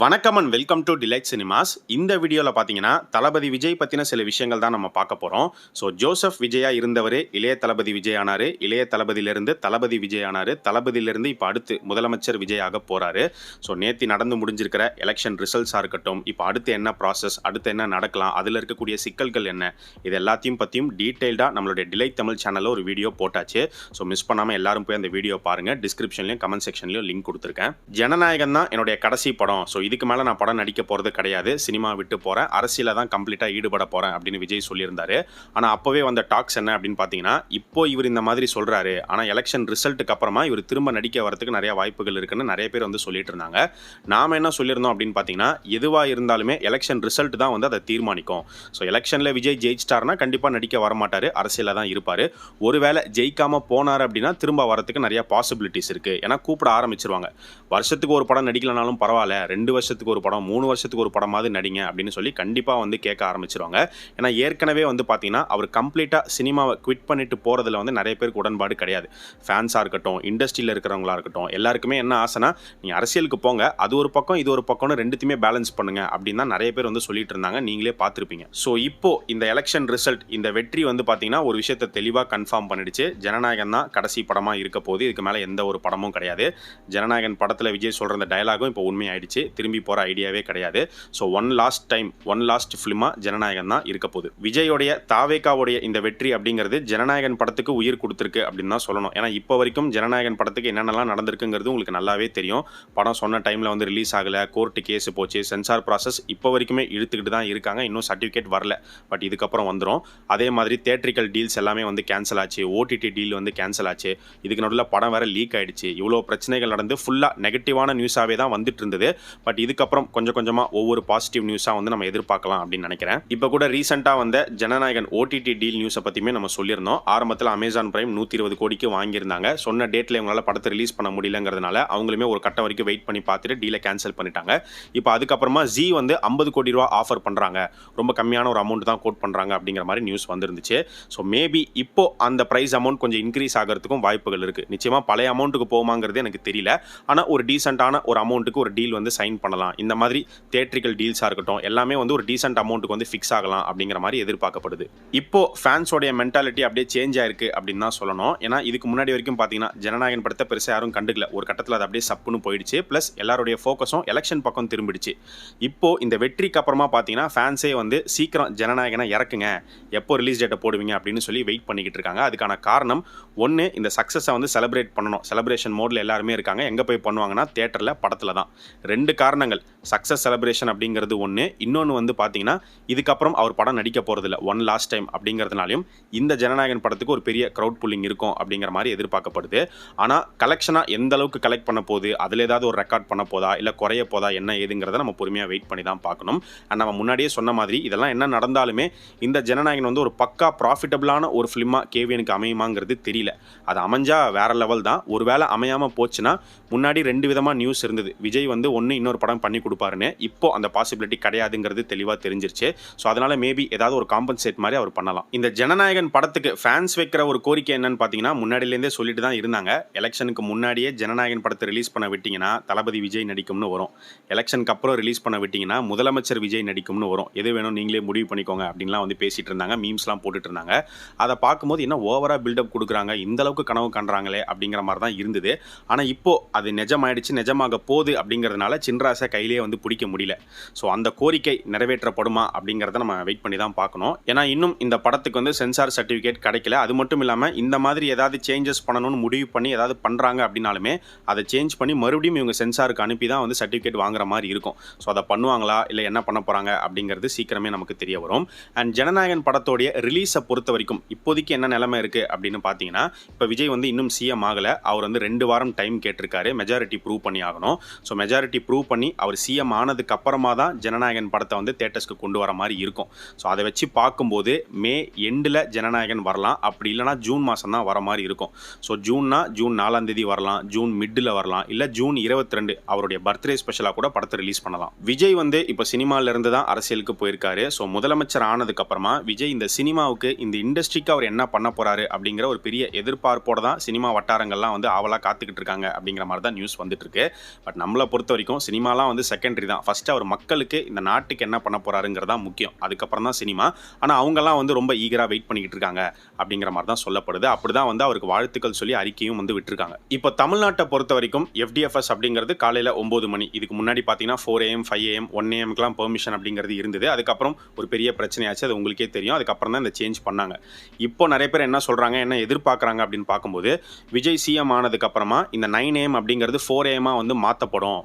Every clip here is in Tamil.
வணக்கம் and welcome to delight cinemas. இந்த வீடியோவில் பார்த்தீங்கன்னா தளபதி விஜய் பற்றின சில விஷயங்கள் தான் நம்ம பார்க்க போகிறோம். ஸோ ஜோசப் விஜயா இருந்தவர் இளைய தளபதி விஜய் ஆனார், இளைய தளபதியிலிருந்து தளபதி விஜய் ஆனார், தளபதியிலிருந்து இப்போ அடுத்து முதலமைச்சர் விஜய் ஆக போகிறாரு. ஸோ நேற்று நடந்து முடிஞ்சிருக்கிற எலெக்ஷன் ரிசல்ட்ஸாக இருக்கட்டும், இப்போ அடுத்து என்ன ப்ராசஸ், அடுத்து என்ன நடக்கலாம், அதில் இருக்கக்கூடிய சிக்கல்கள் என்ன, இது எல்லாத்தையும் பற்றியும் டீட்டெயில்டாக நம்மளுடைய டிலைட் தமிழ் சேனலில் ஒரு வீடியோ போட்டாச்சு. ஸோ மிஸ் பண்ணாமல் எல்லாரும் போய் அந்த வீடியோ பாருங்கள். டிஸ்கிரிப்ஷன்லையும் கமெண்ட் செக்ஷன்லையும் லிங்க் கொடுத்துருக்கேன். ஜனநாயகம் தான் என்னுடைய கடைசி படம். ஸோ இதுக்கு மேலே நான் படம் நடிக்க போகிறது கிடையாது, சினிமா விட்டு போகிறேன், அரசியலில் தான் கம்ப்ளீட்டாக ஈடுபட போகிறேன் அப்படின்னு விஜய் சொல்லியிருந்தாரு. ஆனால் அப்போவே வந்த டாக்ஸ் என்ன அப்படின்னு பார்த்தீங்கன்னா, இப்போ இவர் இந்த மாதிரி சொல்கிறாரு, ஆனால் எலெக்ஷன் ரிசல்ட்டுக்கு அப்புறமா இவர் திரும்ப நடிக்க வரதுக்கு நிறைய வாய்ப்புகள் இருக்குன்னு நிறைய பேர் வந்து சொல்லிட்டு இருந்தாங்க. நாம் என்ன சொல்லியிருந்தோம் அப்படின்னு பார்த்தீங்கன்னா, எதுவாக இருந்தாலுமே எலெக்ஷன் ரிசல்ட் தான் வந்து அதை தீர்மானிக்கும். ஸோ எலெக்ஷனில் விஜய் ஜெயிச்சிட்டாருன்னா கண்டிப்பாக நடிக்க வரமாட்டார், அரசியலில் தான் இருப்பார். ஒருவேளை ஜெயிக்காமல் போனார் அப்படின்னா திரும்ப வரதுக்கு நிறைய பாசிபிலிட்டிஸ் இருக்குது. ஏன்னா கூப்பிட ஆரம்பிச்சிருவாங்க. வருஷத்துக்கு ஒரு படம் நடிக்கலனாலும் பரவாயில்ல, 2 வருஷத்துக்கு ஒரு படம், 3 வருஷத்துக்கு ஒரு படமாவது நடிங்க அப்படின்னு சொல்லி கண்டிப்பாக வந்து கேட்க ஆரம்பிச்சிருவாங்க. ஏன்னா ஏற்கனவே வந்து பார்த்தீங்கன்னா அவர் கம்ப்ளீட்டாக சினிமாவை குவிட் பண்ணிட்டு போகிறதுல வந்து நிறைய பேருக்கு உடன்பாடு கிடையாது. ஃபேன்ஸாக இருக்கட்டும், இண்டஸ்ட்ரியில் இருக்கிறவங்களா இருக்கட்டும், எல்லாருக்குமே என்ன ஆசைனா, நீ அரசியலுக்கு போங்க, அது ஒரு பக்கம் இது ஒரு பக்கம்னு ரெண்டுத்தையுமே பேலன்ஸ் பண்ணுங்க அப்படின்னு தான் நிறைய பேர் வந்து சொல்லிட்டு இருந்தாங்க. நீங்களே பார்த்துருப்பீங்க. ஸோ இப்போ இந்த எலெக்ஷன் ரிசல்ட், இந்த வெற்றி வந்து பார்த்தீங்கன்னா ஒரு விஷயத்தை தெளிவாக கன்ஃபார்ம் பண்ணிடுச்சு. ஜனநாயகன் தான் கடைசி படமாக இருக்க போது, இதுக்கு மேலே எந்த ஒரு படமும் கிடையாது. ஜனநாயகன் படத்தில் விஜய் சொல்கிற அந்த டயலாகும் இப்போ உண்மையாயிடுச்சு, திரும்பி போகிற ஐடியாவே கிடையாது. ஸோ ஒன் லாஸ்ட் ஃபிலிமா ஜனநாயகன் தான் இருக்க போகுது. விஜயோடைய தாவேகாவுடைய இந்த வெற்றி அப்படிங்கிறது ஜனநாயகன் படத்துக்கு உயிர் கொடுத்துருக்கு அப்படின்னு தான் சொல்லணும். ஏன்னா இப்போ வரைக்கும் ஜனநாயகன் படத்துக்கு என்னென்னலாம் நடந்திருக்குங்கிறது உங்களுக்கு நல்லாவே தெரியும். படம் சொன்ன டைமில் வந்து ரிலீஸ் ஆகலை, கோர்ட்டு கேஸ் போச்சு, சென்சார் ப்ராசஸ் இப்போ வரைக்குமே இழுத்துக்கிட்டு தான் இருக்காங்க. இன்னும் சர்டிஃபிகேட் வரல, பட் இதுக்கப்புறம் வந்துடும். அதே மாதிரி தியேட்ரிக்கல் டீல்ஸ் எல்லாமே வந்து கேன்சல் ஆச்சு, ஓடிடி டீல் வந்து கேன்சல் ஆச்சு. இதுக்கு நடுவில் படம் வேற லீக் ஆயிடுச்சு. இவ்வளோ பிரச்சனைகள் நடந்து ஃபுல்லாக நெகட்டிவான நியூஸாகவே தான் வந்துட்டு இருந்தது. பட் இதுக்கப்புறம் கொஞ்சம் கொஞ்சமாக ஒவ்வொரு பாசிட்டிவ் நியூஸாக வந்து நம்ம எதிர்பார்க்கலாம் அப்படின்னு நினைக்கிறேன். இப்போ கூட ரீசெண்டாக வந்த ஜனநாயகன் ஓடிடி டீல் நியூஸை பற்றியுமே நம்ம சொல்லியிருந்தோம். ஆரம்பத்தில் அமேசான் பிரைம் 120 கோடிக்கு வாங்கியிருந்தாங்க. சொன்ன டேட்டில் இவங்களால படத்தை ரிலீஸ் பண்ண முடியலங்கிறதுனால அவங்களுமே ஒரு கட்டம் வரைக்கும் வெயிட் பண்ணி பார்த்துட்டு டீலை கேன்சல் பண்ணிட்டாங்க. இப்போ அதுக்கப்புறமா ஜி வந்து 50 கோடி ரூபா ஆஃபர் பண்ணுறாங்க, ரொம்ப கம்மியான ஒரு அமௌண்ட் தான் கோட் பண்ணுறாங்க அப்படிங்கிற மாதிரி நியூஸ் வந்துருந்துச்சு. ஸோ மேபி இப்போ அந்த ப்ரைஸ் அமௌண்ட் கொஞ்சம் இன்க்ரீஸ் ஆகிறதுக்கும் வாய்ப்புகள் இருக்குது. நிச்சயமாக பழைய அமௌண்ட்டுக்கு போகுமாங்கிறது எனக்கு தெரியல. ஆனால் ஒரு டீசெண்டான ஒரு அமௌண்ட்டுக்கு ஒரு டீல் வந்து சைன் பண்ணலாம். இந்த மாதிரி தியேட்ரிக்கல் டீல்ஸாக இருக்கட்டும், எல்லாமே வந்து ஒரு டீசென்ட் அமௌண்ட்டுக்கு வந்து ஃபிக்ஸ் ஆகலாம் அப்படிங்கிற மாதிரி எதிர்பார்க்கப்படுது. இப்போ ஃபேன்ஸோடைய மென்டாலிட்டி அப்படியே சேஞ்ச் ஆயிருக்கு அப்படின்னு தான் சொல்லணும். ஏன்னா இதுக்கு முன்னாடி வரைக்கும் பார்த்தீங்கன்னா ஜனநாயகன் படத்தை பெருசாக யாரும் கண்டுக்கல. ஒரு கட்டத்தில் அது அப்படியே சப்புன்னு போயிடுச்சு. ப்ளஸ் எல்லாருடைய ஃபோக்கஸும் எலெக்ஷன் பக்கம் திரும்பிடுச்சு. இப்போ இந்த வெற்றிக்கு அப்புறமா பார்த்தீங்கன்னா ஃபேன்ஸே வந்து சீக்கிரம் ஜனநாயகனை இறக்குங்க, எப்போ ரிலீஸ் டேட்டை போடுவீங்க அப்படின்னு சொல்லி வெயிட் பண்ணிக்கிட்டு இருக்காங்க. அதுக்கான காரணம் ஒன்று, இந்த சக்ஸஸை வந்து செலிப்ரேட் பண்ணணும். செலிப்ரேஷன் மோடில் எல்லாருமே இருக்காங்க. எங்கே போய் பண்ணுவாங்கன்னா தியேட்டரில், படத்தில் தான். 2 காரணங்கள். சக்ஸஸ் செலிப்ரேஷன் அப்படிங்கிறது ஒன்று, இன்னொன்று வந்து பார்த்தீங்கன்னா இதுக்கப்புறம் அவர் படம் நடிக்க போகிறதில்ல, ஒன் லாஸ்ட் டைம் அப்படிங்கிறதுனாலையும் இந்த ஜனநாயகன் படத்துக்கு ஒரு பெரிய க்ரௌட் புல்லிங் இருக்கும் அப்படிங்கிற மாதிரி எதிர்பார்க்கப்படுது. ஆனால் கலெக்ஷனாக எந்த அளவுக்கு கலெக்ட் பண்ண போகுது, அதில் ஏதாவது ஒரு ரெக்கார்ட் பண்ண போதா, இல்லை குறைய போதா, என்ன ஏதுங்கிறத நம்ம பொறுமையாக வெயிட் பண்ணி தான் பார்க்கணும். அண்ட் நம்ம முன்னாடியே சொன்ன மாதிரி இதெல்லாம் என்ன நடந்தாலுமே இந்த ஜனநாயகன் வந்து ஒரு பக்கா ப்ராஃபிட்டபிளான ஒரு ஃபிலிமாக கேவியனுக்கு அமையுமாங்கிறது தெரியல. அது அமைஞ்சா வேற லெவல் தான். ஒருவேளை அமையாமல் போச்சுன்னா, முன்னாடி 2 விதமாக நியூஸ் இருந்தது. விஜய் வந்து ஒன்று இன்னொரு படம் பண்ணி கொடுப்பாருன்னு, இப்போ அந்த பாசிபிலிட்டி கிடையாதுங்கிறது தெளிவாக தெரிஞ்சிருச்சு. ஸோ அதனால மேபி ஏதாவது ஒரு காம்பன்சேட் மாதிரி அவர் பண்ணலாம். இந்த ஜனநாயகன் படத்துக்கு ஃபேன்ஸ் வைக்கிற ஒரு கோரிக்கை என்னன்னு பார்த்தீங்கன்னா, முன்னாடியிலேருந்தே சொல்லிட்டு தான் இருந்தாங்க. எலெக்ஷனுக்கு முன்னாடியே ஜனநாயகன் படத்தை ரிலீஸ் பண்ண விட்டீங்கன்னா தளபதி விஜய் நடிக்கும்னு வரும், எலெக்ஷனுக்கு அப்புறம் ரிலீஸ் பண்ண விட்டீங்கன்னா முதலமைச்சர் விஜய் நடிக்கும்னு வரும், எது வேணும் நீங்களே முடிவு பண்ணிக்கோங்க அப்படின்லாம் வந்து பேசிட்டு இருந்தாங்க, மீம்ஸ்லாம் போட்டுட்டு இருந்தாங்க. அதை பார்க்கும்போது என்ன ஓவராக பில்டப் கொடுக்குறாங்க, இந்த அளவுக்கு கனவு காண்றாங்களே அப்படிங்கிற மாதிரி தான் இருந்தது. ஆனால் இப்போ அது நிஜமாயிடுச்சு, நிஜமாக போகுது அப்படிங்கிறதுனால சின்ராசை கையிலேயே வந்து பிடிக்க முடியல. ஸோ அந்த கோரிக்கை நிறைவேற்றப்படுமா அப்படிங்கிறத நம்ம வெயிட் பண்ணி தான் பார்க்கணும். ஏன்னா இன்னும் இந்த படத்துக்கு வந்து சென்சார் சர்டிஃபிகேட் கிடைக்கல. அது மட்டும் இல்லாமல் இந்த மாதிரி ஏதாவது சேஞ்சஸ் பண்ணணும்னு முடிவு பண்ணி ஏதாவது பண்ணுறாங்க அப்படின்னாலுமே அதை சேஞ்ச் பண்ணி மறுபடியும் இவங்க சென்சாருக்கு அனுப்பி தான் வந்து சர்டிஃபிகேட் வாங்குற மாதிரி இருக்கும். ஸோ அதை பண்ணுவாங்களா இல்லை என்ன பண்ண போகிறாங்க அப்படிங்கிறது சீக்கிரமே நமக்கு தெரிய வரும். அண்ட் ஜனநாயகன் படத்தோடைய ரிலீஸை பொறுத்த வரைக்கும் இப்போதைக்கு என்ன நிலைமை இருக்குது அப்படின்னு பார்த்தீங்கன்னா, இப்போ விஜய் வந்து இன்னும் சிஎம் ஆகலை. அவர் வந்து 2 வாரம் டைம் கேட்டிருக்காரு, மெஜாரிட்டி ப்ரூவ் பண்ணி ஆகணும். ஸோ மெஜாரிட்டி ப்ரூவ் பண்ணி அவர் சிஎம் ஆனதுக்கு அப்புறமா தான் ஜனநாயகன் படத்தை வந்து தியேட்டர்ஸ்க்கு கொண்டு வர மாதிரி இருக்கும். ஸோ அதை வச்சு பார்க்கும்போது மே எண்டில் ஜனநாயகன் வரலாம், அப்படி இல்லைனா ஜூன் மாதம் தான் வர மாதிரி இருக்கும். ஸோ ஜூன் 4ஆம் தேதி வரலாம், ஜூன் மிட்டில் வரலாம், இல்லை ஜூன் 22 அவருடைய பர்த்டே ஸ்பெஷலாக கூட படத்தை ரிலீஸ் பண்ணலாம். விஜய் வந்து இப்போ சினிமாவிலேருந்து தான் அரசியலுக்கு போயிருக்காரு. ஸோ முதலமைச்சர் ஆனதுக்கு அப்புறமா விஜய் இந்த சினிமாவுக்கு, இந்த இண்டஸ்ட்ரிக்கு அவர் என்ன பண்ண போறாரு அப்படிங்கிற ஒரு பெரிய எதிர்பார்ப்போட தான் சினிமா வட்டாரங்கள்லாம் வந்து ஆவலாக காத்துக்கிட்டு இருக்காங்க அப்படிங்கிற மாதிரி தான் நியூஸ் வந்துட்டு இருக்கு. பட் நம்மளை பொறுத்த வரைக்கும் சினிமா சினிமாலாம் வந்து செகண்டரி தான். ஃபர்ஸ்ட் அவர் மக்களுக்கு இந்த நாட்டுக்கு என்ன பண்ண போறாருங்கிறது தான் முக்கியம். அதுக்கப்புறம் தான் சினிமா. ஆனா அவங்கலாம் வந்து ரொம்ப ஈகரா வெயிட் பண்ணிக்கிட்டு இருக்காங்க அப்படிங்கிற மாதிரி தான் சொல்லப்படுது. அப்படிதான் வந்து அவருக்கு வாழ்த்துக்கள் சொல்லி அறிக்கையும் வந்து விட்டுருக்காங்க. இப்போ தமிழ்நாட்டை பொறுத்த வரைக்கும் FDFS அப்படிங்கிறது காலையில 9 மணி. இதுக்கு முன்னாடி பார்த்தீங்கன்னா 4 AM 5 AM 1 AM பெர்மிஷன் அப்படிங்கிறது இருந்தது. அதுக்கப்புறம் ஒரு பெரிய பிரச்சனையாச்சு. அது உங்களுக்கே தெரியும். அதுக்கப்புறம் தான் இந்த சேஞ்ச் பண்ணாங்க. இப்போ நிறைய பேர் என்ன சொல்றாங்க, என்ன எதிர்பார்க்குறாங்க அப்படின்னு பார்க்கும்போது, விஜய் CM ஆனதுக்கு அப்புறமா இந்த 9 AM அப்படிங்கிறது 4 AM வந்து மாற்றப்படும்,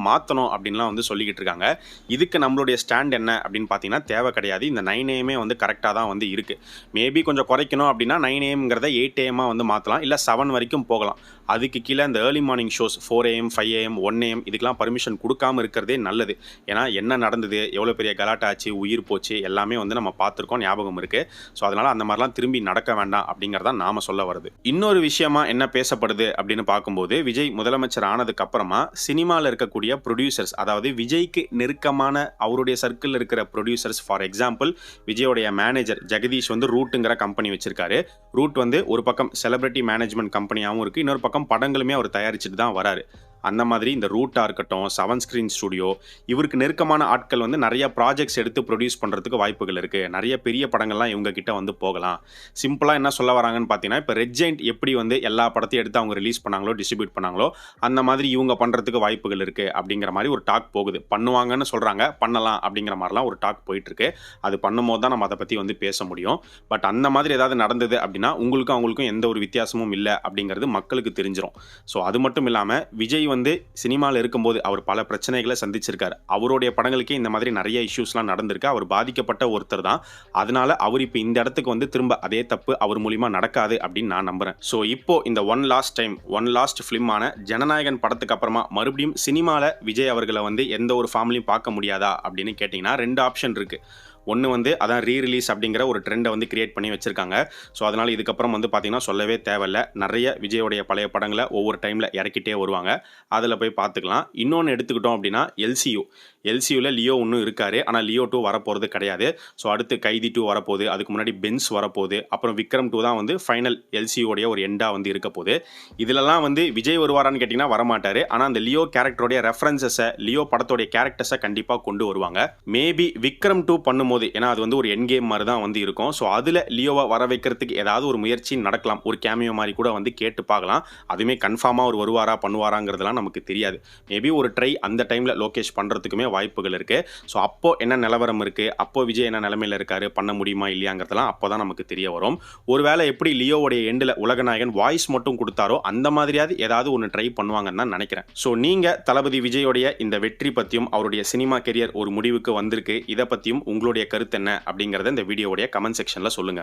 மாற்றணும் அப்படின்லாம் வந்து சொல்லிக்கிட்டு இருக்காங்க. இதுக்கு நம்மளுடைய ஸ்டாண்ட் என்ன அப்படின்னு பார்த்தீங்கன்னா தேவை கிடையாது. இந்த 9 AM வந்து கரெக்டாக தான் வந்து இருக்கு. மேபி கொஞ்சம் குறைக்கணும் அப்படின்னா 9 AMங்கிறத 8 AM வந்து மாற்றலாம், இல்லை 7 வரைக்கும் போகலாம். அதுக்கு கீழே இந்த early morning shows 4 AM 5 AM 1 AM இதுக்கெல்லாம் பர்மிஷன் கொடுக்காம இருக்கிறதே நல்லது. ஏன்னா என்ன நடந்தது, எவ்வளோ பெரிய கலாட்டா ஆச்சு, உயிர் போச்சு, எல்லாமே வந்து நம்ம பார்த்துருக்கோம், ஞாபகம் இருக்கு. ஸோ அதனால அந்த மாதிரிலாம் திரும்பி நடக்க வேண்டாம் அப்படிங்கிறதா நாம சொல்ல வருது. இன்னொரு விஷயமா என்ன பேசப்படுது அப்படின்னு பார்க்கும்போது, விஜய் முதலமைச்சர் ஆனதுக்கு அப்புறமா சினிமாவில் இருக்கக்கூடிய ப்ரொடியூசர்ஸ், அதாவது விஜய்க்கு நெருக்கமான அவருடைய சர்க்கிள் இருக்கிற ப்ரொடியூசர்ஸ், ஃபார் எக்ஸாம்பிள் விஜயோடைய மேனேஜர் ஜெகதீஷ் வந்து ரூட்டுங்கிற கம்பெனி வச்சிருக்காரு. ரூட் வந்து ஒரு பக்கம் செலிபிரிட்டி மேனேஜ்மெண்ட் கம்பெனியாகவும் இருக்கு, இன்னொரு பக்கம் படங்களுமே அவர் தயாரிச்சுட்டு தான் வராரு. அந்த மாதிரி இந்த ரூட்டாக இருக்கட்டும், 7 ஸ்க்ரீன் ஸ்டுடியோ, இவருக்கு நெருக்கமான ஆட்கள் வந்து நிறைய ப்ராஜெக்ட்ஸ் எடுத்து ப்ரொடியூஸ் பண்ணுறதுக்கு வாய்ப்புகள் இருக்குது. நிறைய பெரிய படங்கள்லாம் இவங்க கிட்ட வந்து போகலாம். சிம்பிளாக என்ன சொல்ல வராங்கன்னு பார்த்தீங்கன்னா, இப்போ ரெட் ஜெயண்ட் எப்படி வந்து எல்லா படத்தையும் எடுத்து அவங்க ரிலீஸ் பண்ணாங்களோ, டிஸ்ட்ரிபியூட் பண்ணாங்களோ, அந்த மாதிரி இவங்க பண்ணுறதுக்கு வாய்ப்புகள் இருக்குது அப்படிங்கிற மாதிரி ஒரு டாக் போகுது. பண்ணுவாங்கன்னு சொல்கிறாங்க, பண்ணலாம் அப்படிங்கிற மாதிரிலாம் ஒரு டாக் போயிட்டுருக்கு. அது பண்ணும்போது தான் நம்ம அதை பற்றி வந்து பேச முடியும். பட் அந்த மாதிரி ஏதாவது நடந்தது அப்படின்னா உங்களுக்கும் அவங்களுக்கும் எந்த ஒரு வித்தியாசமும் இல்லை அப்படிங்கிறது மக்களுக்கு தெரிஞ்சிடும். ஸோ அது மட்டும் இல்லாமல் விஜய் வந்து சினிமாவில் இருக்கும்போது அவர் பல பிரச்சனைகளை சந்திச்சிருக்காரு. அவருடைய படங்களுக்கே இந்த மாதிரி நிறைய இஷ்யூஸ்லாம் நடந்திருக்கு. அவர் பாதிக்கப்பட்ட ஒருத்தர் தான். அதனால அவர் இப்போ இந்த இடத்துக்கு வந்து திரும்ப அதே தப்பு அவர் மூலியமா நடக்காது அப்படின்னு நான் நம்புறேன். ஸோ இப்போ இந்த ஒன் லாஸ்ட் ஃபிலிமான ஜனநாயகன் படத்துக்கு அப்புறமா மறுபடியும் சினிமாவில் விஜய் அவர்களை வந்து எந்த ஒரு ஃபார்ம்லையும் பார்க்க முடியாதா அப்படின்னு கேட்டிங்கன்னா 2 ஆப்ஷன் இருக்கு. ஒன்று வந்து அதான் ரீரிலீஸ் அப்படிங்கிற ஒரு ட்ரெண்டை வந்து கிரியேட் பண்ணி வச்சிருக்காங்க. ஸோ அதனால் இதுக்கப்புறம் வந்து பார்த்தீங்கன்னா சொல்லவே தேவையில்லை. நிறைய விஜயோடைய பழைய படங்களை ஒவ்வொரு டைமில் இறக்கிட்டே வருவாங்க. அதில் போய் பார்த்துக்கலாம். இன்னொன்று எடுத்துக்கிட்டோம் அப்படின்னா எல்சியூவில் லியோ இன்னும் இருக்காரு. ஆனால் லியோ 2 வரப்போகிறது கிடையாது. ஸோ அடுத்து கைதி 2 வரப்போகுது. அதுக்கு முன்னாடி பென்ஸ் வரப்போகுது. அப்புறம் விக்ரம் 2 தான் வந்து ஃபைனல் எல்சியூடைய ஒரு எண்டாக வந்து இருக்க போகுது. இதிலெல்லாம் வந்து விஜய் வருவாரான்னு கேட்டிங்கன்னா வரமாட்டார். ஆனால் அந்த லியோ கேரக்டருடைய ரெஃபரன்சஸை, லியோ படத்தோடைய கேரக்டர்ஸை கண்டிப்பாக கொண்டு வருவாங்க. மேபி விக்ரம் 2 பண்ணும்போது, ஏன்னா அது வந்து ஒரு என் கேம் மாதிரி தான் வந்து இருக்கும். ஸோ அதில் லியோவை வர வைக்கிறதுக்கு ஏதாவது ஒரு முயற்சி நடக்கலாம். ஒரு கேமியோ மாதிரி கூட வந்து கேட்டு பார்க்கலாம். அதுவுமே கன்ஃபார்மாக ஒரு வருவாரா பண்ணுவாராங்கிறதுலாம் நமக்கு தெரியாது. மேபி ஒரு ட்ரை அந்த டைமில் லோகேஷ் பண்ணுறதுக்குமே வாய்ப்புகள் இருக்குது. ஸோ அப்போ என்ன நிலவரம் இருக்குது, அப்போ விஜய் என்ன நிலைமையில் இருக்காரு, பண்ண முடியுமா இல்லையாங்கிறதுலாம் அப்போ தான் நமக்கு தெரிய வரும். ஒருவேளை எப்படி லியோவுடைய எண்டில் உலகநாயகன் வாய்ஸ் மட்டும் கொடுத்தாரோ அந்த மாதிரியாவது ஏதாவது ஒன்று ட்ரை பண்ணுவாங்கன்னு தான் நினைக்கிறேன். ஸோ நீங்கள் தளபதி விஜயோடைய இந்த வெற்றி பற்றியும் அவருடைய சினிமா கெரியர் ஒரு முடிவுக்கு வந்திருக்கு, இதை பற்றியும் உங்களுடைய கருத்து என்ன அப்படிங்கறத இந்த வீடியோவுடைய கமெண்ட் செக்ஷன்ல சொல்லுங்க.